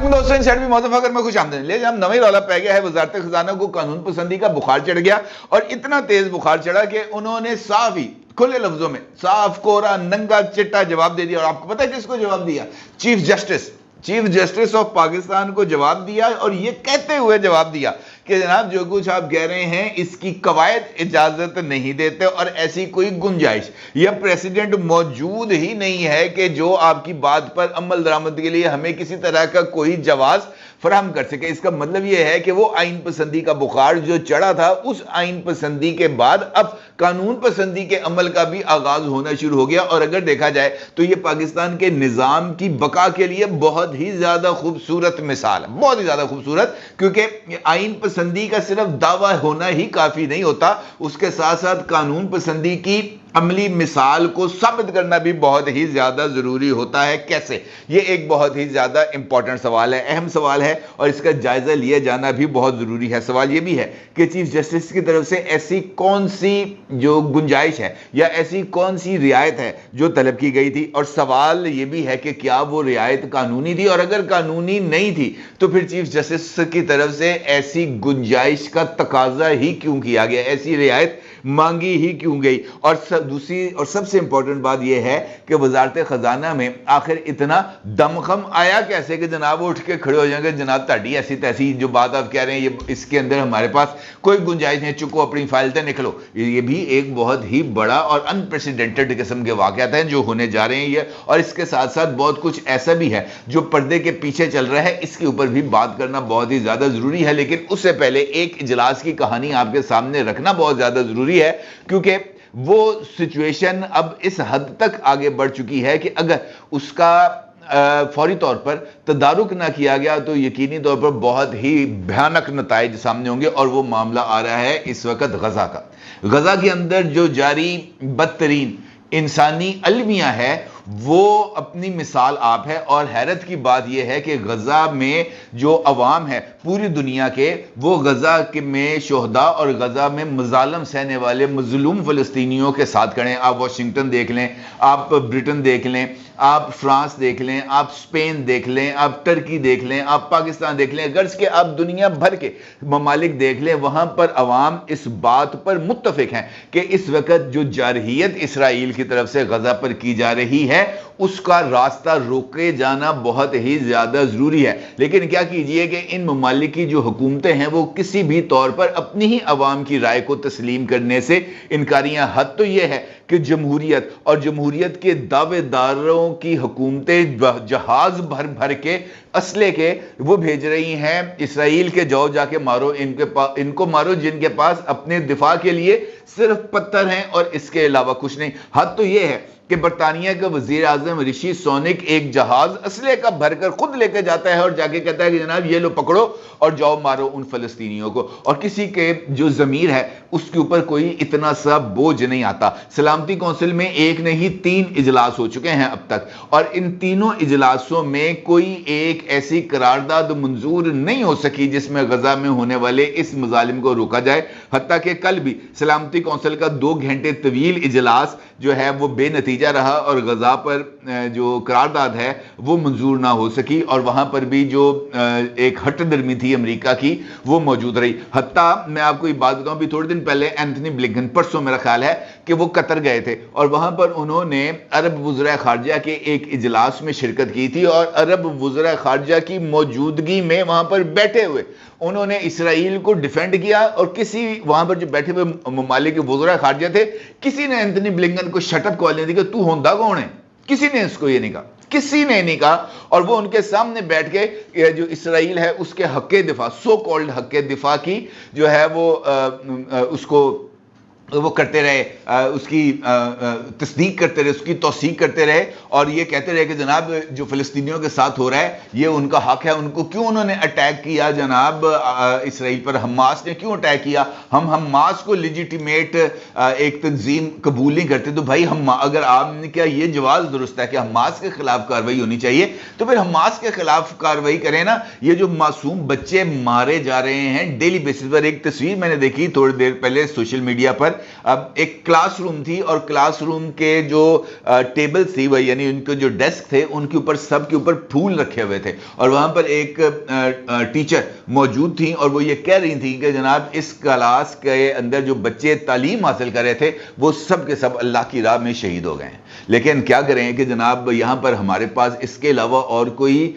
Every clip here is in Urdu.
السلام دوستوں انسائٹ بھی موضوع فکر میں خوش آمدید. لے جب نویں رولا پہ گیا ہے وزارت خزانہ کو قانون پسندی کا بخار چڑھ گیا اور اتنا تیز بخار چڑھا کہ انہوں نے صاف ہی کھلے لفظوں میں صاف کورا ننگا چٹا جواب دے دیا. اور آپ کو پتہ ہے کس کو جواب دیا؟ چیف جسٹس آف پاکستان کو جواب دیا اور یہ کہتے ہوئے جواب دیا کہ جناب جو کچھ آپ کہہ رہے ہیں اس کی قواعد اجازت نہیں دیتے اور ایسی کوئی گنجائش یا پریسیڈنٹ موجود ہی نہیں ہے کہ جو آپ کی بات پر عمل درآمد کے لیے ہمیں کسی طرح کا کوئی جواز فراہم کر سکے. اس کا مطلب یہ ہے کہ وہ آئین پسندی کا بخار جو چڑھا تھا اس آئین پسندی کے بعد اب قانون پسندی کے عمل کا بھی آغاز ہونا شروع ہو گیا. اور اگر دیکھا جائے تو یہ پاکستان کے نظام کی بقا کے لیے بہت ہی زیادہ خوبصورت مثال ہے, بہت ہی زیادہ خوبصورت, کیونکہ آئین پسندی کا صرف دعویٰ ہونا ہی کافی نہیں ہوتا, اس کے ساتھ ساتھ قانون پسندی کی عملی مثال کو ثابت کرنا بھی بہت ہی زیادہ ضروری ہوتا ہے. کیسے؟ یہ ایک بہت ہی زیادہ امپورٹنٹ سوال ہے, اہم سوال ہے اور اس کا جائزہ لیا جانا بھی بہت ضروری ہے. سوال یہ بھی ہے کہ چیف جسٹس کی طرف سے ایسی کون سی جو گنجائش ہے یا ایسی کون سی رعایت ہے جو طلب کی گئی تھی, اور سوال یہ بھی ہے کہ کیا وہ رعایت قانونی تھی, اور اگر قانونی نہیں تھی تو پھر چیف جسٹس کی طرف سے ایسی گنجائش کا تقاضا ہی کیوں کیا گیا, ایسی رعایت مانگی ہی کیوں گئی. اور دوسری اور سب سے امپورٹنٹ بات یہ ہے کہ وزارت خزانہ میں آخر اتنا دمخم آیا کیسے کہ جناب وہ اٹھ کے کھڑے ہو جائیں گے, جناب تاڑی ایسی تیسی جو بات آپ کہہ رہے ہیں یہ اس کے اندر ہمارے پاس کوئی گنجائش نہیں, چکو اپنی فائل سے نکلو. یہ بھی ایک بہت ہی بڑا اور انپریسیڈنٹڈ قسم کے واقعات ہیں جو ہونے جا رہے ہیں یہ, اور اس کے ساتھ ساتھ بہت کچھ ایسا بھی ہے جو پردے کے پیچھے چل رہا ہے, اس کے اوپر بھی بات کرنا بہت ہی زیادہ ضروری ہے. لیکن اس سے پہلے ایک اجلاس کی کہانی آپ کے سامنے رکھنا بہت زیادہ ضروری ہے, کیونکہ وہ سچویشن اب اس حد تک آگے بڑھ چکی ہے کہ اگر اس کا فوری طور پر تدارک نہ کیا گیا تو یقینی طور پر بہت ہی بھیانک نتائج سامنے ہوں گے. اور وہ معاملہ آ رہا ہے اس وقت غزہ کا. غزہ کے اندر جو جاری بدترین انسانی المیہ ہے وہ اپنی مثال آپ ہے, اور حیرت کی بات یہ ہے کہ غزہ میں جو عوام ہے پوری دنیا کے, وہ غزہ میں شہداء اور غزہ میں مظالم سہنے والے مظلوم فلسطینیوں کے ساتھ کھڑے ہیں. آپ واشنگٹن دیکھ لیں, آپ برٹن دیکھ لیں, آپ فرانس دیکھ لیں, آپ اسپین دیکھ لیں, آپ ٹرکی دیکھ لیں, آپ پاکستان دیکھ لیں, غرض کہ آپ دنیا بھر کے ممالک دیکھ لیں, وہاں پر عوام اس بات پر متفق ہیں کہ اس وقت جو جارحیت اسرائیل کی طرف سے غزہ پر کی جا رہی ہے اس کا راستہ روکے جانا بہت ہی زیادہ ضروری ہے. لیکن کیا کیجئے کہ ان ممالک کی جو حکومتیں ہیں وہ کسی بھی طور پر اپنی ہی عوام کی رائے کو تسلیم کرنے سے انکاریاں. حد تو یہ ہے کہ جمہوریت اور جمہوریت کے دعوے داروں کی حکومتیں جہاز بھر بھر کے اسلحے کے وہ بھیج رہی ہیں اسرائیل کے, جاؤ جا کے مارو ان کو مارو جن کے پاس اپنے دفاع کے لیے صرف پتھر ہیں اور اس کے علاوہ کچھ نہیں. حد تو یہ ہے کہ برطانیہ کا وزیر اعظم رشی سونک ایک جہاز اسلحے کا بھر کر خود لے کے جاتا ہے اور جا کے کہتا ہے کہ جناب یہ لو پکڑو اور جاؤ مارو ان فلسطینیوں کو, اور کسی کے جو ضمیر ہے اس کے اوپر کوئی اتنا سا بوجھ نہیں آتا. سلامتی کونسل میں ایک نہیں 3 اجلاس ہو چکے ہیں اب تک, اور ان تینوں اجلاسوں میں کوئی ایک ایسی قرارداد منظور نہیں ہو سکی جس میں غزہ میں ہونے والے اس مظالم کو روکا جائے. حتیٰ کہ کل بھی سلامتی کونسل کا 2 گھنٹے طویل اجلاس جو ہے وہ بے نتیجہ رہا اور غزہ پر جو قرارداد ہے وہ منظور نہ ہو سکی, اور وہاں پر بھی جو ایک ہٹ درمی تھی امریکہ کی وہ موجود رہی. حتیٰ میں آپ کو یہ بات بتاؤں بھی تھوڑے دن پہلے اینتھنی بلنکن, پرسوں میرا خیال ہے کہ وہ قطر گئے تھے اور وہاں پر انہوں نے عرب وزراء خارجہ کے ایک اجلاس میں شرکت کی تھی, اور عرب وزراء خارجہ کی موجودگی میں وہاں پر بیٹھے ہوئے انہوں نے اسرائیل کو ڈیفینڈ کیا, اور کسی وہاں پر جو بیٹھے ہوئے ممالک کے وزراء خارجہ تھے کسی نے اینتھنی بلنکن کو شٹ اپ کال نہیں دی کہ تو ہوندا کون ہے, کسی نے اس کو یہ نہیں کہا, کسی نے نہیں کہا. اور وہ ان کے سامنے بیٹھ کے جو اسرائیل ہے اس کے حق دفاع, سو کالڈ حق دفاع کی جو ہے وہ اس کو وہ کرتے رہے, اس کی تصدیق کرتے رہے, اس کی توثیق کرتے رہے, اور یہ کہتے رہے کہ جناب جو فلسطینیوں کے ساتھ ہو رہا ہے یہ ان کا حق ہے. ان کو کیوں انہوں نے اٹیک کیا جناب اسرائیل پر, حماس نے کیوں اٹیک کیا؟ ہم حماس کو لیجیٹیمیٹ ایک تنظیم قبول نہیں کرتے, تو بھائی ہم اگر آپ نے کیا یہ جواز درست ہے کہ حماس کے خلاف کارروائی ہونی چاہیے تو پھر حماس کے خلاف کارروائی کریں نا. یہ جو معصوم بچے مارے جا رہے ہیں ڈیلی بیسس پر, ایک تصویر میں نے دیکھی تھوڑی دیر پہلے سوشل میڈیا پر اب ایک کلاس روم تھی اور کلاس روم کے جو ٹیبل تھی وہ یعنی ان کے جو ڈیسک تھے ان کے اوپر سب کے اوپر پھول رکھے ہوئے تھے اور وہاں پر ایک ٹیچر موجود تھیں اور وہ یہ کہہ رہی تھیں کہ جناب اس کلاس کے اندر جو بچے تعلیم حاصل کر رہے تھے وہ سب کے سب اللہ کی راہ میں شہید ہو گئے ہیں. لیکن کیا کریں کہ جناب یہاں پر ہمارے پاس اس کے علاوہ اور کوئی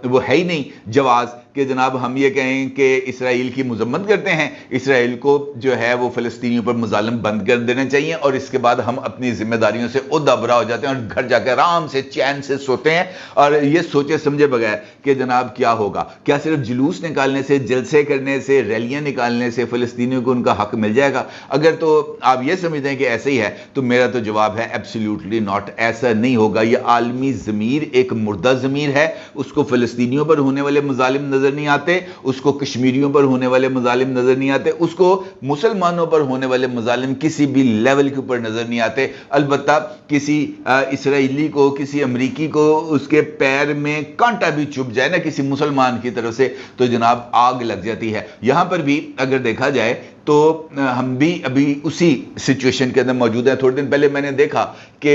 وہ ہے ہی نہیں جواز کہ جناب ہم یہ کہیں کہ اسرائیل کی مذمت کرتے ہیں. اسرائیل کو جو ہے وہ فلسطینیوں پر مظالم بند کر دینے چاہیے اور اس کے بعد ہم اپنی ذمہ داریوں سے عہدہ برا ہو جاتے ہیں اور گھر جا کے آرام سے چین سے سوتے ہیں اور یہ سوچے سمجھے بغیر کہ جناب کیا ہوگا. کیا صرف جلوس نکالنے سے، جلسے کرنے سے، ریلیاں نکالنے سے فلسطینیوں کو ان کا حق مل جائے گا؟ اگر تو آپ یہ سمجھتے ہیں کہ ایسے ہی ہے تو میرا تو جواب ہے ایبسلیوٹلی ناٹ، ایسا نہیں ہوگا. یہ عالمی ضمیر ایک مردہ ضمیر ہے. اس کو فلسطینیوں پر ہونے والے مظالم نظر نہیں آتے، اس کو کشمیریوں پر ہونے والے مظالم نظر نہیں آتے، اس کو مسلمانوں پر ہونے والے مظالم کسی بھی لیول کے اوپر نظر نہیں آتے. البتہ کسی اسرائیلی کو، کسی امریکی کو اس کے پیر میں کانٹا بھی چبھ جائے نا کسی مسلمان کی طرف سے تو جناب آگ لگ جاتی ہے. یہاں پر بھی اگر دیکھا جائے تو ہم بھی ابھی اسی سچویشن کے اندر موجود ہیں. تھوڑے دن پہلے میں نے دیکھا کہ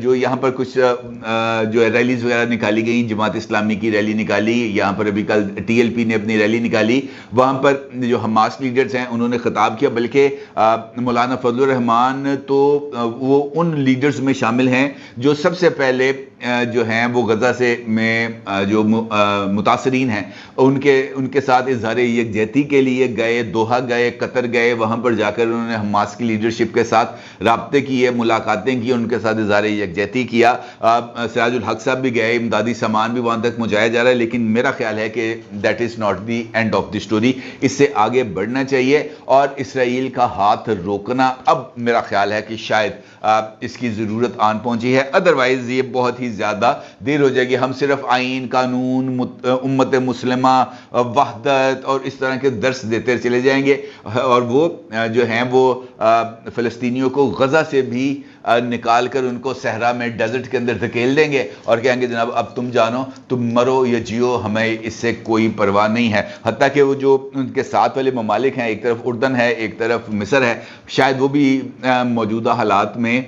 جو یہاں پر کچھ جو ریلیز وغیرہ نکالی گئیں، جماعت اسلامی کی ریلی نکالی، یہاں پر ابھی کل ٹی ایل پی نے اپنی ریلی نکالی، وہاں پر جو حماس لیڈرز ہیں انہوں نے خطاب کیا. بلکہ مولانا فضل الرحمان تو وہ ان لیڈرز میں شامل ہیں جو سب سے پہلے جو ہیں وہ غزہ سے میں جو متاثرین ہیں ان کے ساتھ اظہار یکجہتی کے لیے گئے، دوحہ گئے، قطر گئے. وہاں پر جا کر انہوں نے حماس کی لیڈرشپ کے ساتھ رابطے کیے، ملاقاتیں کی، ان کے ساتھ اظہار یکجہتی کیا. سراج الحق صاحب بھی گئے، امدادی سامان بھی وہاں تک پہنچایا جا رہا ہے. لیکن میرا خیال ہے کہ that is not the end of the story. اس سے آگے بڑھنا چاہیے اور اسرائیل کا ہاتھ روکنا اب میرا خیال ہے کہ شاید اس کی ضرورت آن پہنچی ہے. ادروائز یہ بہت ہی زیادہ دیر ہو جائے گی. ہم صرف آئین، قانون، امت مسلمہ، وحدت اور اس طرح کے درس دیتے چلے جائیں گے اور وہ جو ہیں وہ فلسطینیوں کو غزہ سے بھی نکال کر ان کو صحرا میں ڈیزرٹ کے اندر دھکیل دیں گے اور کہیں گے جناب اب تم جانو، تم مرو یا جیو، ہمیں اس سے کوئی پرواہ نہیں ہے. حتیٰ کہ وہ جو ان کے ساتھ والے ممالک ہیں، ایک طرف اردن ہے، ایک طرف مصر ہے، شاید وہ بھی موجودہ حالات میں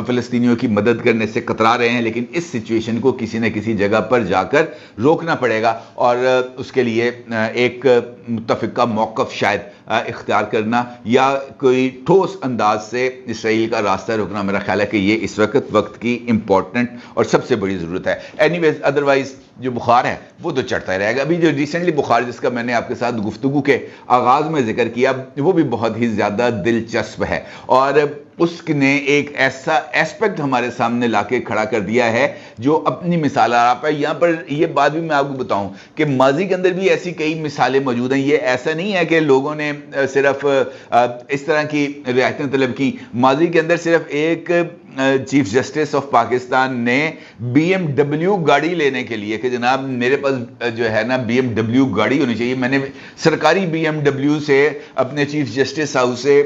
فلسطینیوں کی مدد کرنے سے کترا رہے ہیں. لیکن اس سچویشن کو کسی نہ کسی جگہ پر جا کر روکنا پڑے گا اور اس کے لیے ایک متفقہ موقف شاید اختیار کرنا یا کوئی ٹھوس انداز سے اسرائیل کا راستہ روکنا، میرا خیال ہے کہ یہ اس وقت کی امپورٹنٹ اور سب سے بڑی ضرورت ہے. اینی ویز ادروائز جو بخار ہے وہ تو چڑھتا ہی رہے گا. ابھی جو ریسنٹلی بخار جس کا میں نے آپ کے ساتھ گفتگو کے آغاز میں ذکر کیا وہ بھی بہت ہی زیادہ دلچسپ ہے اور اس نے ایک ایسا ایسپیکٹ ہمارے سامنے لا کے کھڑا کر دیا ہے جو اپنی مثال آ رہا ہے. یہاں پر یہ بات بھی میں آپ کو بتاؤں کہ ماضی کے اندر بھی ایسی کئی مثالیں موجود ہیں. یہ ایسا نہیں ہے کہ لوگوں نے صرف اس طرح کی رعایتیں طلب کی. ماضی کے اندر صرف ایک چیف جسٹس آف پاکستان نے بی ایم ڈبلیو گاڑی لینے کے لیے کہ جناب میرے پاس جو ہے نا بی ایم ڈبلیو گاڑی ہونی چاہیے، میں نے سرکاری بی ایم ڈبلیو سے اپنے چیف جسٹس ہاؤس سے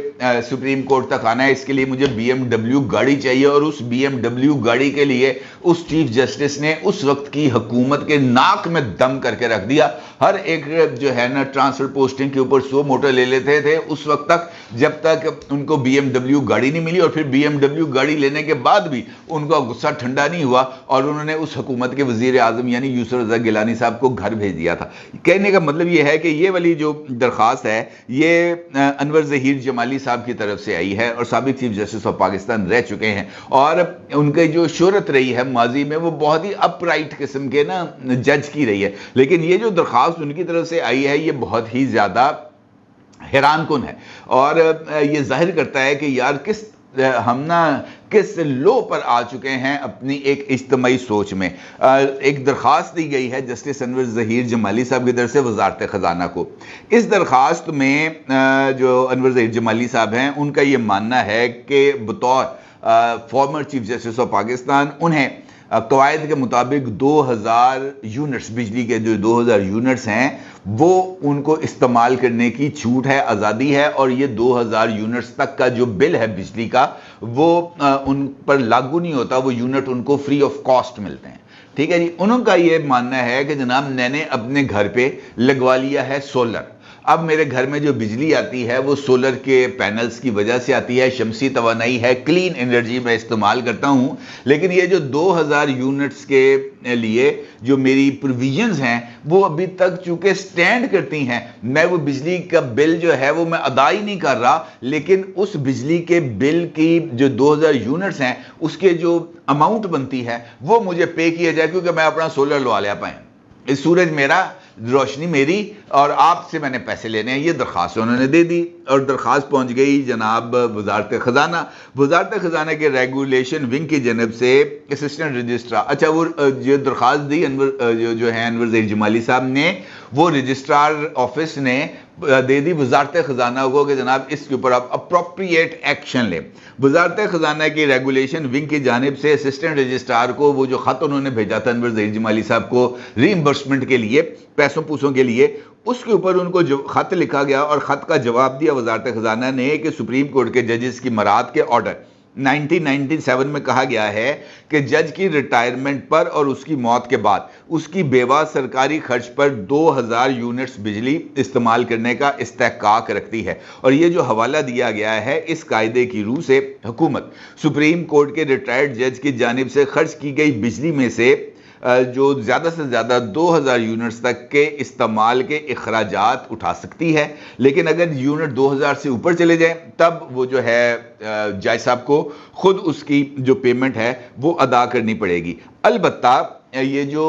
سپریم کورٹ تک آنا ہے، اس کے لیے مجھے بی ایم ڈبلیو گاڑی چاہیے. اور اس بی ایم ڈبلیو گاڑی کے لیے اس چیف جسٹس نے اس وقت کی حکومت کے ناک میں دم کر کے رکھ دیا. ہر ایک جو ہے نا ٹرانسفر پوسٹنگ کے اوپر 100 موٹر لے لیتے تھے اس وقت تک جب تک ان کو بی ایم ڈبلیو گاڑی نہیں ملی. اور پھر بی ایم ڈبلیو گاڑی لینے کے بعد بھی ان کا غصہ ٹھنڈا نہیں ہوا اور انہوں نے اس حکومت کے وزیر اعظم یعنی یوسف رضا گیلانی صاحب کو گھر بھیج دیا تھا. کہنے کا مطلب یہ ہے کہ یہ والی جو درخواست ہے یہ انور ظہیر جمالی صاحب کی طرف سے آئی ہے اور سابق چیف جسٹس آف پاکستان رہ چکے ہیں اور ان کی جو شہرت رہی ہے ماضی میں وہ بہت ہی اپ رائٹ قسم کے نا جج کی رہی ہے. لیکن یہ جو درخواست ان کی طرف سے آئی ہے یہ بہت ہی زیادہ حیران کن ہے اور یہ ظاہر کرتا ہے کہ یار ہم نا کس لو پر آ چکے ہیں اپنی ایک اجتماعی سوچ میں. ایک درخواست دی گئی ہے جسٹس انور ظہیر جمالی صاحب کی طرف سے وزارت خزانہ کو. اس درخواست میں جو انور ظہیر جمالی صاحب ہیں ان کا یہ ماننا ہے کہ بطور farmer chief justice of Pakistan انہیں قواعد کے مطابق 2000 یونٹس بجلی کے جو 2000 یونٹس ہیں وہ ان کو استعمال کرنے کی چھوٹ ہے، آزادی ہے اور یہ 2000 یونٹس تک کا جو بل ہے بجلی کا وہ ان پر لاگو نہیں ہوتا، وہ یونٹ ان کو فری آف کاسٹ ملتے ہیں. ٹھیک ہے جی. انہوں کا یہ ماننا ہے کہ جناب میں نے اپنے گھر پہ لگوا لیا ہے سولر اب میرے گھر میں جو بجلی آتی ہے وہ سولر کے پینلز کی وجہ سے آتی ہے، شمسی توانائی ہے، کلین انرجی میں استعمال کرتا ہوں، لیکن یہ جو 2000 یونٹس کے لیے جو میری پروویژنز ہیں وہ ابھی تک چونکہ سٹینڈ کرتی ہیں، میں وہ بجلی کا بل جو ہے وہ میں ادا ہی نہیں کر رہا، لیکن اس بجلی کے بل کی جو 2000 یونٹس ہیں اس کے جو اماؤنٹ بنتی ہے وہ مجھے پے کیا جائے، کیونکہ میں اپنا سولر لوا لیا پائیں، سورج میرا، روشنی میری، اور آپ سے میں نے پیسے لینے ہیں۔ یہ درخواست انہوں نے دے دی اور درخواست پہنچ گئی جناب وزارت خزانہ۔ وزارت خزانہ کے ریگولیشن ونگ کی جانب سے اسسٹنٹ رجسٹرار، اچھا وہ جو درخواست دی جو ہے انور ظہیر جمالی صاحب نے، وہ رجسٹرار آفس نے دے دی وزارت خزانہ کو کہ جناب اس کے اوپر آپ اپروپریٹ ایکشن لیں۔ وزارت خزانہ کی ریگولیشن ونگ کی جانب سے اسسٹنٹ رجسٹرار کو وہ جو خط انہوں نے بھیجا تھا انور ظہیر جمالی صاحب کو ری ایمبرسمنٹ کے لیے، پیسوں پوسوں کے لیے، اس کے اوپر ان کو جو خط لکھا گیا اور خط کا جواب دیا وزارت خزانہ نے کہ سپریم کورٹ کے ججز کی مراد کے آرڈر 1997 میں کہا گیا ہے کہ جج کی ریٹائرمنٹ پر اور اس کی موت کے بعد اس کی بیوہ سرکاری خرچ پر 2000 یونٹس بجلی استعمال کرنے کا استحقاق رکھتی ہے، اور یہ جو حوالہ دیا گیا ہے اس قاعدے کی روح سے حکومت سپریم کورٹ کے ریٹائرڈ جج کی جانب سے خرچ کی گئی بجلی میں سے جو زیادہ سے زیادہ 2000 یونٹس تک کے استعمال کے اخراجات اٹھا سکتی ہے، لیکن اگر یونٹ 2000 سے اوپر چلے جائیں تب وہ جو ہے جج صاحب کو خود اس کی جو پیمنٹ ہے وہ ادا کرنی پڑے گی۔ البتہ یہ جو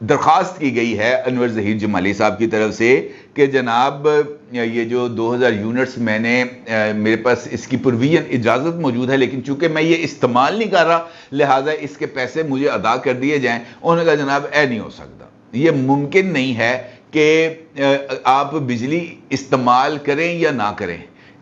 درخواست کی گئی ہے انور ظہیر جمالی صاحب کی طرف سے کہ جناب یہ جو 2000 یونٹس میں نے میرے پاس اس کی پروویژن اجازت موجود ہے، لیکن چونکہ میں یہ استعمال نہیں کر رہا لہٰذا اس کے پیسے مجھے ادا کر دیے جائیں، انہوں نے کہا جناب نہیں ہو سکتا، یہ ممکن نہیں ہے کہ آپ بجلی استعمال کریں یا نہ کریں،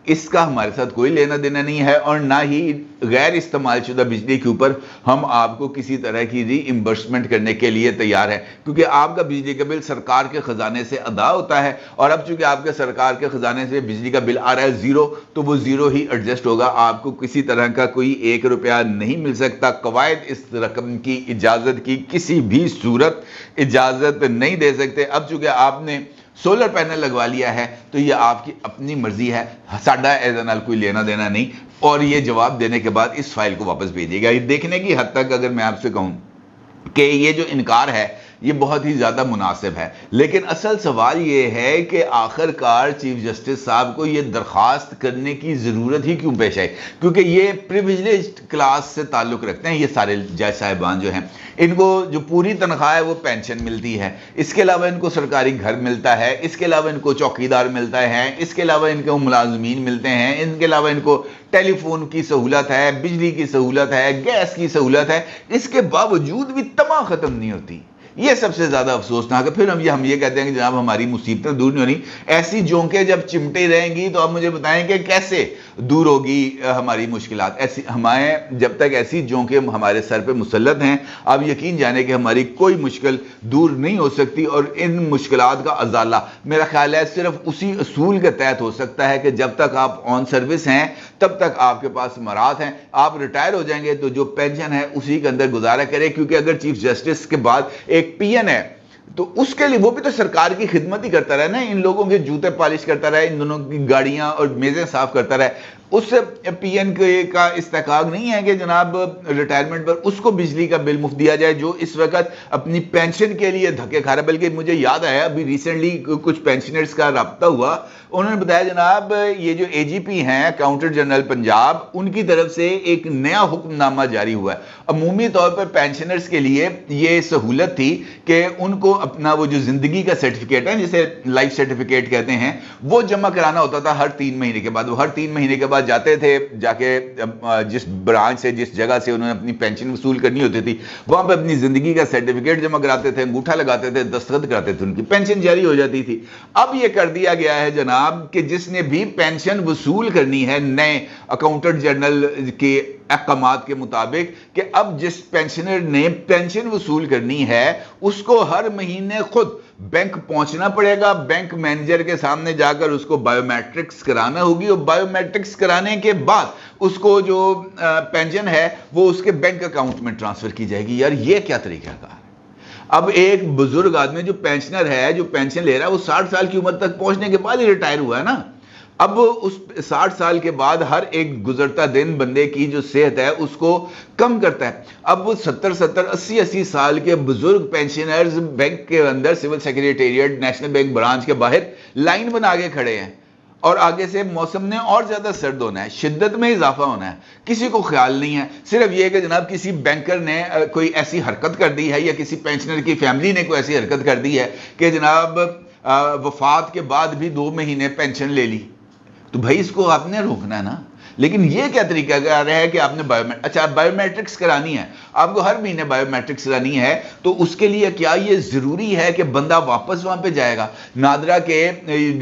اس کا ہمارے ساتھ کوئی لینا دینا نہیں ہے، اور نہ ہی غیر استعمال شدہ بجلی کے اوپر ہم آپ کو کسی طرح کی ری ایمبرسمنٹ کرنے کے لیے تیار ہیں، کیونکہ آپ کا بجلی کا بل سرکار کے خزانے سے ادا ہوتا ہے، اور اب چونکہ آپ کے سرکار کے خزانے سے بجلی کا بل آ رہا ہے زیرو، تو وہ زیرو ہی ایڈجسٹ ہوگا، آپ کو کسی طرح کا کوئی 1 روپیہ نہیں مل سکتا۔ قواعد اس رقم کی اجازت کی کسی بھی صورت اجازت نہیں دے سکتے۔ اب چونکہ آپ نے سولر پینل لگوا لیا ہے تو یہ آپ کی اپنی مرضی ہے، ساڈا ایز نال کوئی لینا دینا نہیں، اور یہ جواب دینے کے بعد اس فائل کو واپس بھیجیے گا۔ یہ دیکھنے کی حد تک اگر میں آپ سے کہوں کہ یہ جو انکار ہے یہ بہت ہی زیادہ مناسب ہے، لیکن اصل سوال یہ ہے کہ آخر کار چیف جسٹس صاحب کو یہ درخواست کرنے کی ضرورت ہی کیوں پیش آئی، کیونکہ یہ پریویلیجڈ کلاس سے تعلق رکھتے ہیں یہ سارے جج صاحبان جو ہیں، ان کو جو پوری تنخواہ ہے وہ پینشن ملتی ہے، اس کے علاوہ ان کو سرکاری گھر ملتا ہے، اس کے علاوہ ان کو چوکیدار ملتا ہے، اس کے علاوہ ان کو ملازمین ملتے ہیں، ان کے علاوہ ان کو ٹیلی فون کی سہولت ہے، بجلی کی سہولت ہے، گیس کی سہولت ہے، اس کے باوجود بھی تمام ختم نہیں ہوتی۔ یہ سب سے زیادہ افسوسناک ہے۔ پھر ہم یہ کہتے ہیں کہ جناب ہماری مصیبتیں دور نہیں ہونی، ایسی جونکیں جب چمٹی رہیں گی تو آپ مجھے بتائیں کہ کیسے دور ہوگی ہماری مشکلات۔ ایسی ہمارے جب تک ایسی جونکیں ہمارے سر پہ مسلط ہیں، آپ یقین جانیں کہ ہماری کوئی مشکل دور نہیں ہو سکتی، اور ان مشکلات کا ازالہ میرا خیال ہے صرف اسی اصول کے تحت ہو سکتا ہے کہ جب تک آپ آن سروس ہیں تب تک آپ کے پاس مراحت ہیں، آپ ریٹائر ہو جائیں گے تو جو پینشن ہے اسی کے اندر گزارا کریں، کیونکہ اگر چیف جسٹس کے بعد ایک پی این ہے تو اس کے لیے وہ بھی تو سرکار کی خدمت ہی کرتا رہے نا، ان لوگوں کے جوتے پالش کرتا رہے، ان دونوں کی گاڑیاں اور میزیں صاف کرتا رہے، اس سے پی این کا استحقاق نہیں ہے کہ جناب ریٹائرمنٹ پر اس کو بجلی کا بل مفت دیا جائے جو اس وقت اپنی پینشن کے لیے دھکے کھا رہا ہے۔ بلکہ مجھے یاد آیا ابھی ریسنٹلی کچھ پینشنرز کا رابطہ ہوا، انہوں نے بتایا جناب یہ جو اے جی پی ہیں اکاؤنٹر جنرل پنجاب، ان کی طرف سے ایک نیا حکم نامہ جاری ہوا ہے۔ عمومی طور پر پینشنرز کے لیے یہ سہولت تھی کہ ان کو اپنا وہ جو زندگی کا سرٹیفکیٹ ہے جسے لائف سرٹیفکیٹ کہتے ہیں وہ جمع کرانا ہوتا تھا ہر 3 مہینے کے بعد، وہ ہر 3 مہینے کے بعد جاتے تھے، جا کے جس برانچ سے جس جگہ سے انہوں نے اپنی پینشن وصول کرنی ہوتی تھی وہاں پہ اپنی زندگی کا سرٹیفکیٹ جمع کراتے تھے، انگوٹھا لگاتے تھے، دستخط کراتے تھے، ان کی پینشن جاری ہو جاتی تھی۔ اب یہ کر دیا گیا ہے جناب کہ جس نے بھی پینشن وصول کرنی ہے نئے اکاؤنٹنٹ جنرل کے احکامات کے مطابق، کہ اب جس پینشنر نے پینشن وصول کرنی ہے اس کو ہر مہینے خود بینک پہنچنا پڑے گا، بینک مینیجر کے سامنے جا کر اس کو بائیو میٹرکس کرانا ہوگی، اور بائیو میٹرکس کرانے کے بعد اس کو جو پینشن ہے وہ اس کے بینک اکاؤنٹ میں ٹرانسفر کی جائے گی۔ یار یہ کیا طریقہ کار ہے؟ اب ایک بزرگ آدمی جو پینشنر ہے، جو پینشن لے رہا ہے، وہ 60 سال کی عمر تک پہنچنے کے بعد ہی ریٹائر ہوا ہے نا. اب اس 60 سال کے بعد ہر ایک گزرتا دن بندے کی جو صحت ہے اس کو کم کرتا ہے. اب وہ 70 80 سال کے بزرگ پینشنرز بینک کے اندر civil secretariat national bank branch کے باہر لائن بنا کے کھڑے ہیں، اور آگے سے موسم نے اور زیادہ سرد ہونا ہے، شدت میں اضافہ ہونا ہے. کسی کو خیال نہیں ہے، صرف یہ کہ جناب کسی بینکر نے کوئی ایسی حرکت کر دی ہے، یا کسی پینشنر کی فیملی نے کوئی ایسی حرکت کر دی ہے کہ جناب وفات کے بعد بھی 2 مہینے پینشن لے لی. تو بھائی اس کو آپ نے روکنا ہے نا. لیکن یہ کیا طریقہ کار ہے کہ آپ نے بایو میٹرکس کرانی ہے، آپ کو ہر مہینے بایو میٹرکس کرانی ہے، تو اس کے لیے کیا یہ ضروری ہے کہ بندہ واپس وہاں پہ جائے گا؟ نادرا کے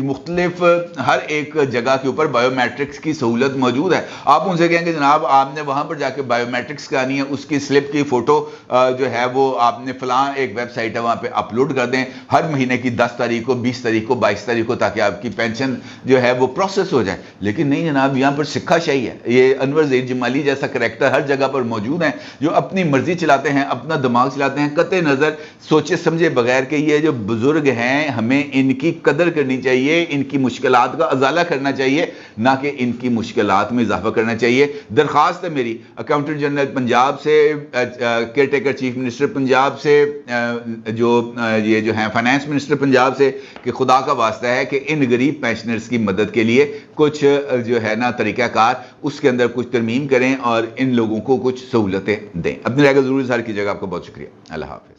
مختلف ہر ایک جگہ کے اوپر بایو میٹرکس کی سہولت موجود ہے. آپ ان سے کہیں گے جناب آپ نے وہاں پر جا کے بایو میٹرکس کرانی ہے، اس کی سلپ کی فوٹو جو ہے وہ آپ نے فلاں ایک ویب سائٹ ہے وہاں پہ اپلوڈ کر دیں ہر مہینے کی 10 تاریخ کو، 20 تاریخ کو، 22 تاریخ کو، تاکہ آپ کی پینشن جو ہے وہ پروسیس ہو جائے. لیکن نہیں جناب، یہاں پر سکھا شاہی ہے. یہ انور ظہیر جمالی جیسا کریکٹر ہر جگہ پر موجود ہیں جو اپنی مرضی چلاتے ہیں، اپنا دماغ چلاتے ہیں، قطع نظر سوچے سمجھے بغیر. کہ یہ جو بزرگ ہیں ہمیں ان کی قدر کرنی چاہیے، ان کی مشکلات کا ازالہ کرنا چاہیے، نہ کہ ان کی مشکلات میں اضافہ کرنا چاہیے. درخواست ہے میری اکاؤنٹنٹ جنرل پنجاب سے، care taker chief minister Punjab سے، یہ جو ہیں فائنانس منسٹر پنجاب سے، کہ خدا کا واسطہ ہے کہ ان غریب پینشنرز کی مدد کے لیے کچھ جو ہے نا طریقہ کار اس کے اندر کچھ ترمیم کریں اور ان لوگوں کو کچھ سہولتیں دیں. اپنی رائے کا ضرور اظہار کیجیے گا. آپ کو بہت شکریہ. اللہ حافظ.